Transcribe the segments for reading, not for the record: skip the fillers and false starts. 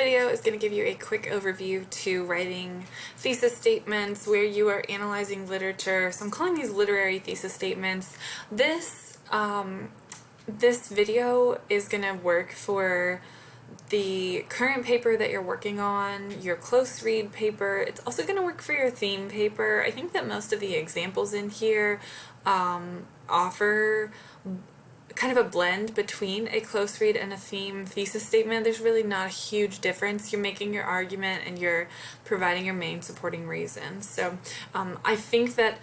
video is going to give you a quick overview to writing thesis statements where you are analyzing literature. So I'm calling these literary thesis statements. This video is going to work for the current paper that you're working on, your close read paper. It's also going to work for your theme paper. I think that most of the examples in here offer kind of a blend between a close read and a theme thesis statement. There's really not a huge difference. You're making your argument and you're providing your main supporting reasons. So I think that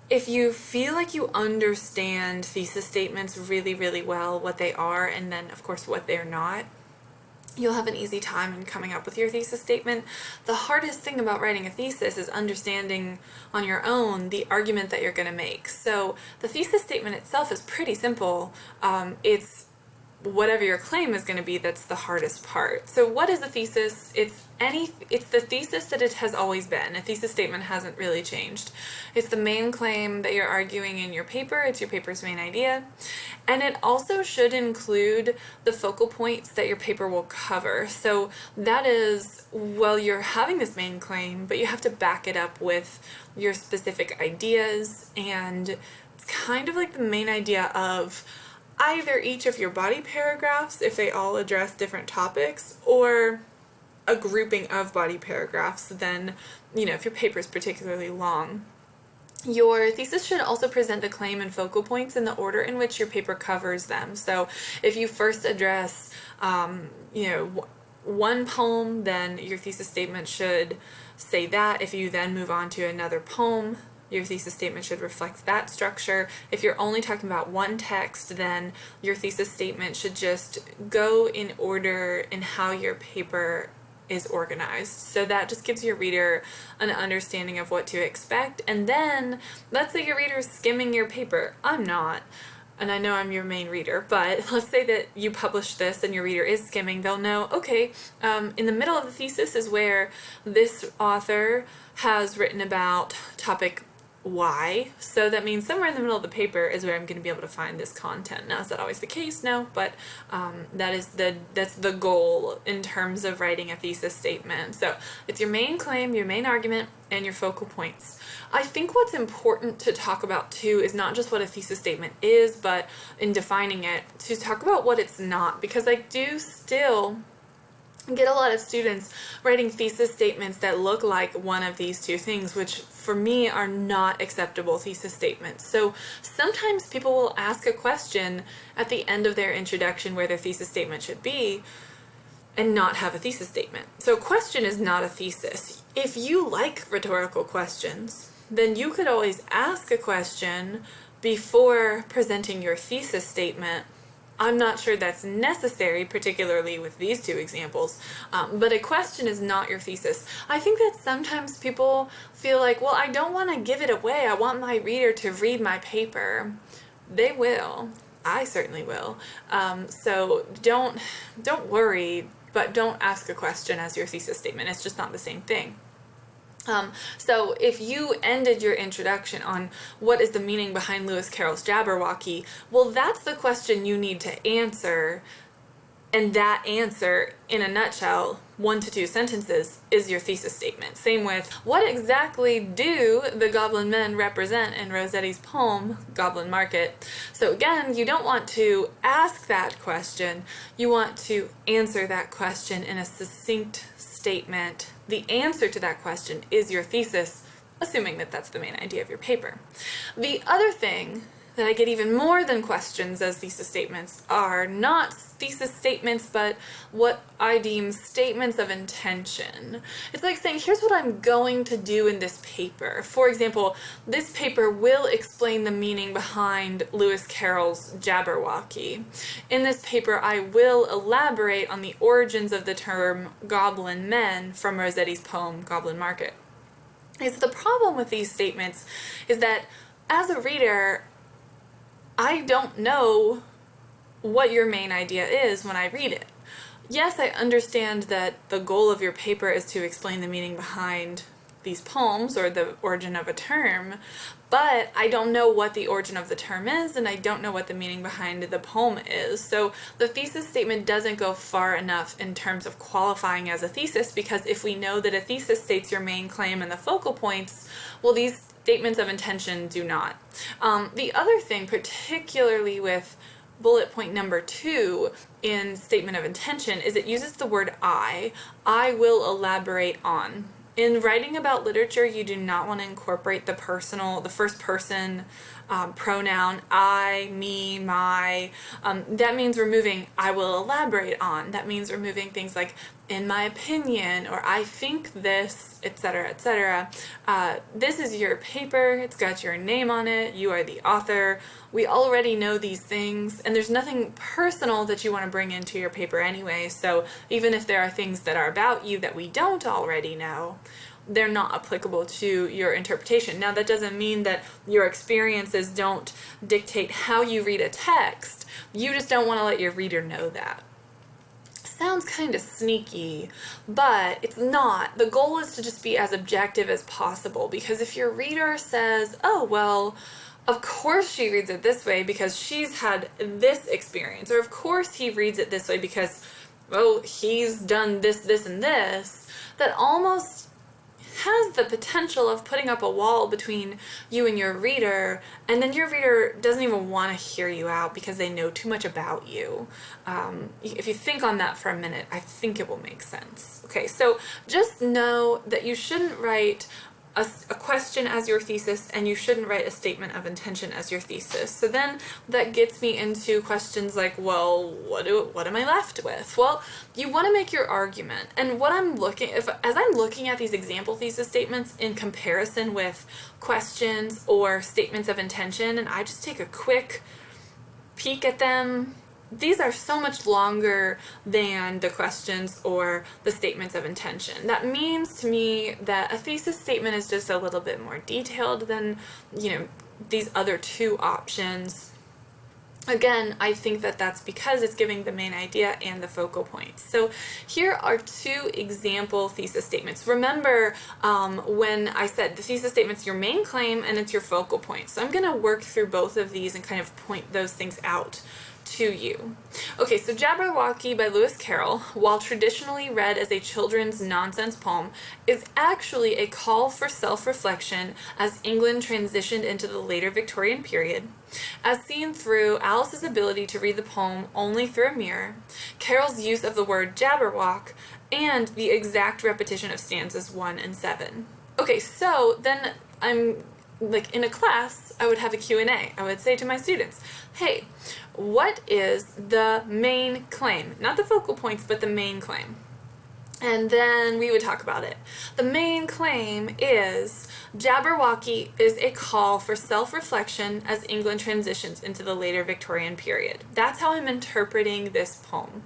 if you feel like you understand thesis statements really, really well, what they are, and then of course what they're not, you'll have an easy time in coming up with your thesis statement. The hardest thing about writing a thesis is understanding on your own the argument that you're going to make. So the thesis statement itself is pretty simple. It's whatever your claim is going to be that's the hardest part. So what is a thesis? It's the thesis that it has always been. A thesis statement hasn't really changed. It's the main claim that you're arguing in your paper. It's your paper's main idea. And it also should include the focal points that your paper will cover. So that is, well, you're having this main claim, but you have to back it up with your specific ideas, and it's kind of like the main idea of either each of your body paragraphs, if they all address different topics, or a grouping of body paragraphs, then, if your paper is particularly long. Your thesis should also present the claim and focal points in the order in which your paper covers them. So if you first address, one poem, then your thesis statement should say that. If you then move on to another poem, your thesis statement should reflect that structure. If you're only talking about one text, then your thesis statement should just go in order in how your paper is organized. So that just gives your reader an understanding of what to expect. And then, let's say your reader is skimming your paper. I'm not, and I know I'm your main reader, but let's say that you publish this and your reader is skimming. They'll know, okay, in the middle of the thesis is where this author has written about topic Y, so that means somewhere in the middle of the paper is where I'm going to be able to find this content. Now, is that always the case? No, but that's the goal in terms of writing a thesis statement. So it's your main claim, your main argument, and your focal points. I think what's important to talk about too is not just what a thesis statement is, but in defining it, to talk about what it's not, because I do still get a lot of students writing thesis statements that look like one of these two things, which for me are not acceptable thesis statements. So sometimes people will ask a question at the end of their introduction where their thesis statement should be and not have a thesis statement. So a question is not a thesis. If you like rhetorical questions, then you could always ask a question before presenting your thesis statement. I'm not sure that's necessary, particularly with these two examples, but a question is not your thesis. I think that sometimes people feel like, well, I don't want to give it away. I want my reader to read my paper. They will. I certainly will. So don't worry, but don't ask a question as your thesis statement. It's just not the same thing. So if you ended your introduction on what is the meaning behind Lewis Carroll's Jabberwocky, well, that's the question you need to answer, and that answer, in a nutshell, 1 to 2 sentences, is your thesis statement. Same with, what exactly do the goblin men represent in Rossetti's poem, Goblin Market? So again, you don't want to ask that question, you want to answer that question in a succinct statement. The answer to that question is your thesis, assuming that that's the main idea of your paper. The other thing that I get even more than questions as thesis statements are not thesis statements, but what I deem statements of intention. It's like saying, here's what I'm going to do in this paper. For example, this paper will explain the meaning behind Lewis Carroll's Jabberwocky. In this paper, I will elaborate on the origins of the term goblin men from Rossetti's poem, Goblin Market. The problem with these statements is that as a reader, I don't know what your main idea is when I read it. Yes, I understand that the goal of your paper is to explain the meaning behind these poems or the origin of a term, but I don't know what the origin of the term is, and I don't know what the meaning behind the poem is. So the thesis statement doesn't go far enough in terms of qualifying as a thesis, because if we know that a thesis states your main claim and the focal points, well, these statements of intention do not. The other thing, particularly with bullet point number 2 in statement of intention, is it uses the word I will elaborate on. In writing about literature, you do not want to incorporate the first person pronoun, I, me, my. That means removing I will elaborate on. That means removing things like in my opinion, or I think this, etc., etc. This is your paper, it's got your name on it, you are the author. We already know these things, and there's nothing personal that you want to bring into your paper anyway, so even if there are things that are about you that we don't already know, they're not applicable to your interpretation. Now, that doesn't mean that your experiences don't dictate how you read a text. You just don't want to let your reader know that. Sounds kind of sneaky, but it's not. The goal is to just be as objective as possible, because if your reader says, oh, well, of course she reads it this way because she's had this experience, or of course he reads it this way because, well, he's done this, this, and this, that almost has the potential of putting up a wall between you and your reader, and then your reader doesn't even want to hear you out because they know too much about you. If you think on that for a minute, I think it will make sense. Okay, so just know that you shouldn't write a question as your thesis, and you shouldn't write a statement of intention as your thesis. So then that gets me into questions like, well, what am I left with? Well, you want to make your argument, and what I'm as I'm looking at these example thesis statements in comparison with questions or statements of intention, and I just take a quick peek at them, these are so much longer than the questions or the statements of intention. That means to me that a thesis statement is just a little bit more detailed than, these other two options. Again, I think that that's because it's giving the main idea and the focal points. So here are 2 example thesis statements. Remember when I said the thesis statement's your main claim and it's your focal point. So I'm going to work through both of these and kind of point those things out to you. Okay, so Jabberwocky by Lewis Carroll, while traditionally read as a children's nonsense poem, is actually a call for self-reflection as England transitioned into the later Victorian period. As seen through Alice's ability to read the poem only through a mirror, Carroll's use of the word Jabberwock, and the exact repetition of stanzas 1 and 7. Okay, so then I'm like in a class, I would have a Q&A. I would say to my students, hey, what is the main claim? Not the focal points, but the main claim. And then we would talk about it. The main claim is Jabberwocky is a call for self-reflection as England transitions into the later Victorian period. That's how I'm interpreting this poem.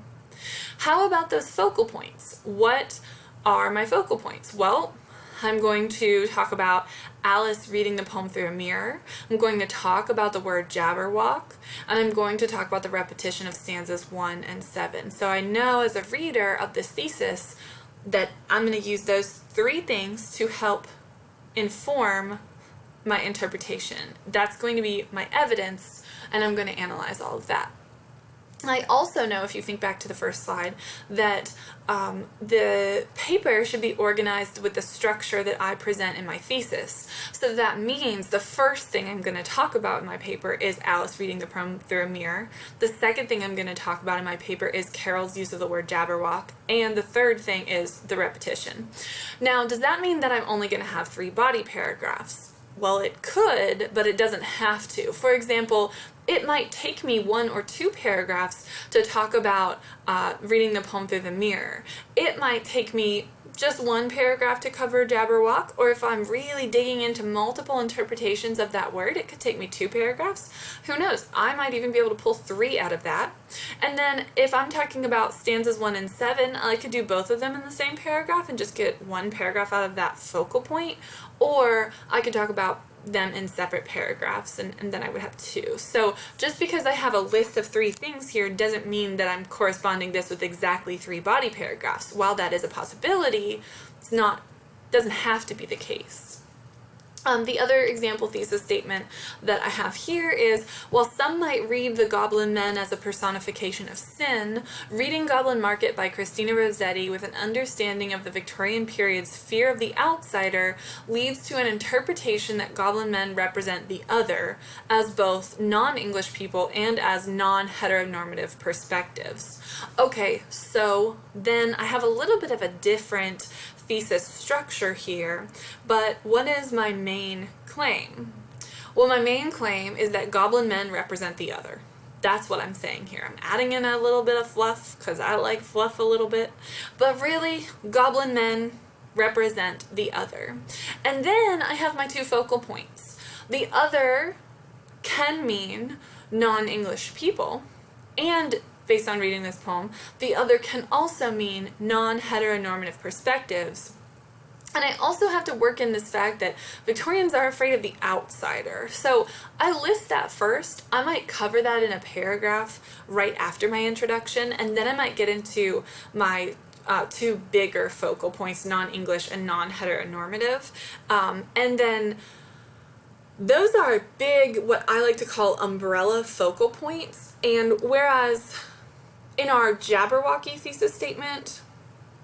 How about those focal points? What are my focal points? Well, I'm going to talk about Alice reading the poem through a mirror. I'm going to talk about the word Jabberwock, and I'm going to talk about the repetition of stanzas 1 and 7. So I know as a reader of this thesis that I'm going to use those 3 things to help inform my interpretation. That's going to be my evidence, and I'm going to analyze all of that. I also know, if you think back to the first slide, that the paper should be organized with the structure that I present in my thesis. So that means the first thing I'm going to talk about in my paper is Alice reading the poem through a mirror. The second thing I'm going to talk about in my paper is Carroll's use of the word Jabberwock. And the third thing is the repetition. Now, does that mean that I'm only going to have 3 body paragraphs? Well, it could, but it doesn't have to. For example, it might take me 1 or 2 paragraphs to talk about reading the poem through the mirror. It might take me just 1 paragraph to cover Jabberwock, or if I'm really digging into multiple interpretations of that word, it could take me 2 paragraphs. Who knows? I might even be able to pull 3 out of that. And then if I'm talking about stanzas 1 and 7, I could do both of them in the same paragraph and just get 1 paragraph out of that focal point, or I could talk about them in separate paragraphs, and then I would have 2. So just because I have a list of 3 things here doesn't mean that I'm corresponding this with exactly 3 body paragraphs. While that is a possibility, it's not Doesn't have to be the case. The other example thesis statement that I have here is, while some might read the Goblin Men as a personification of sin, reading Goblin Market by Christina Rossetti with an understanding of the Victorian period's fear of the outsider leads to an interpretation that Goblin Men represent the other as both non-English people and as non-heteronormative perspectives. Okay, so then I have a little bit of a different thesis structure here, but what is my main claim? Well, my main claim is that Goblin Men represent the other. That's what I'm saying here. I'm adding in a little bit of fluff because I like fluff a little bit, but really, Goblin Men represent the other. And then I have my two focal points. The other can mean non-English people, and based on reading this poem, the other can also mean non-heteronormative perspectives. And I also have to work in this fact that Victorians are afraid of the outsider. So I list that first. I might cover that in a paragraph right after my introduction, and then I might get into my two bigger focal points, non-English and non-heteronormative. And then those are big, what I like to call umbrella focal points. And whereas in our Jabberwocky thesis statement,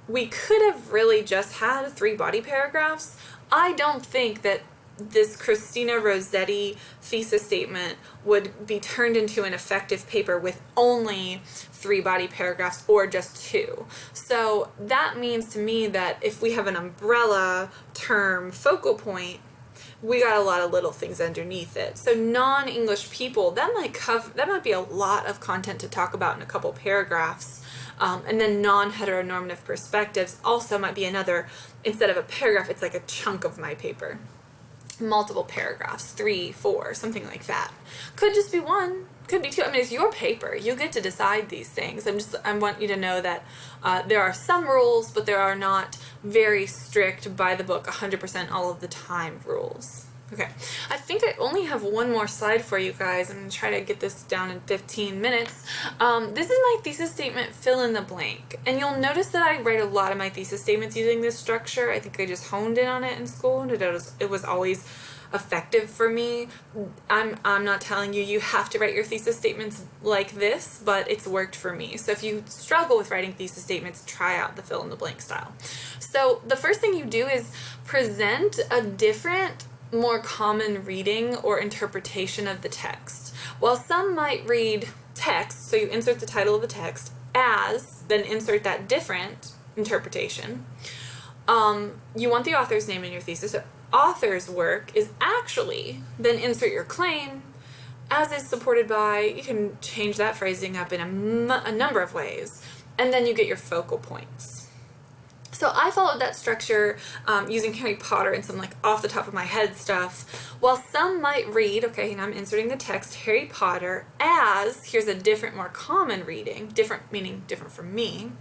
we could have really just had 3 body paragraphs. I don't think that this Christina Rossetti thesis statement would be turned into an effective paper with only 3 body paragraphs or just 2. So that means to me that if we have an umbrella term focal point, we got a lot of little things underneath it. So non-English people, that might be a lot of content to talk about in a couple paragraphs. And then non-heteronormative perspectives also might be another, instead of a paragraph, it's like a chunk of my paper. Multiple paragraphs, 3, 4, something like that. Could just be 1, could be 2. I mean, it's your paper. You get to decide these things. I want you to know that there are some rules, but there are not very strict, by the book, 100% all of the time rules. Okay, I think I only have one more slide for you guys. I'm going to try to get this down in 15 minutes. This is my thesis statement fill in the blank. And you'll notice that I write a lot of my thesis statements using this structure. I think I just honed in on it in school, and it was always effective for me. I'm not telling you you have to write your thesis statements like this, but it's worked for me. So if you struggle with writing thesis statements, try out the fill in the blank style. So the first thing you do is present a different, more common reading or interpretation of the text. While some might read text, so you insert the title of the text, as, then insert that different interpretation. You want the author's name in your thesis. So author's work is actually, then insert your claim, as is supported by, you can change that phrasing up in a number of ways, and then you get your focal points. So I followed that structure using Harry Potter and some like off the top of my head stuff. While some might read, okay, and I'm inserting the text, Harry Potter as, here's a different, more common reading, different meaning different from me.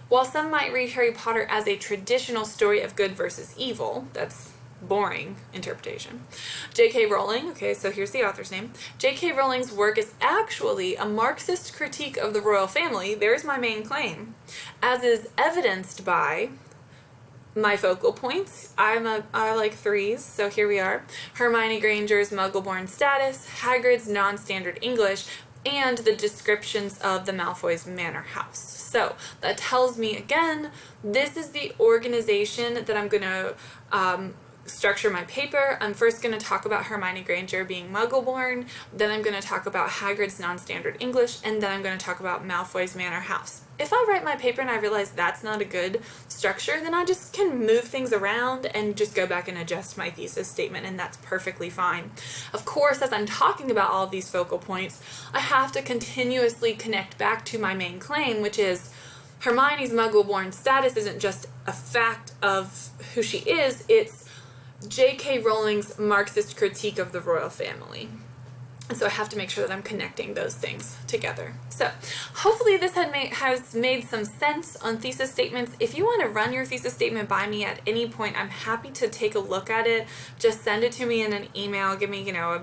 While some might read Harry Potter as a traditional story of good versus evil, that's boring interpretation. J.K. Rowling, okay, so here's the author's name. J.K. Rowling's work is actually a Marxist critique of the royal family. There's my main claim. As is evidenced by my focal points. I like 3s, so here we are. Hermione Granger's Muggle-born status, Hagrid's non-standard English, and the descriptions of the Malfoy's manor house. So that tells me, again, this is the organization that I'm going to structure my paper. I'm first going to talk about Hermione Granger being Muggle-born, then I'm going to talk about Hagrid's non-standard English, and then I'm going to talk about Malfoy's manor house. If I write my paper and I realize that's not a good structure, then I just can move things around and just go back and adjust my thesis statement, and that's perfectly fine. Of course, as I'm talking about all of these focal points, I have to continuously connect back to my main claim, which is Hermione's Muggle-born status isn't just a fact of who she is, it's J.K. Rowling's Marxist critique of the royal family. And so I have to make sure that I'm connecting those things together. So hopefully this has made some sense on thesis statements. If you want to run your thesis statement by me at any point, I'm happy to take a look at it. Just send it to me in an email. Give me, a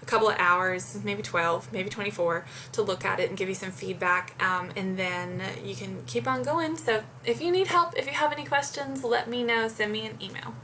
couple of hours, maybe 12, maybe 24, to look at it and give you some feedback. And then you can keep on going. So if you need help, if you have any questions, let me know. Send me an email.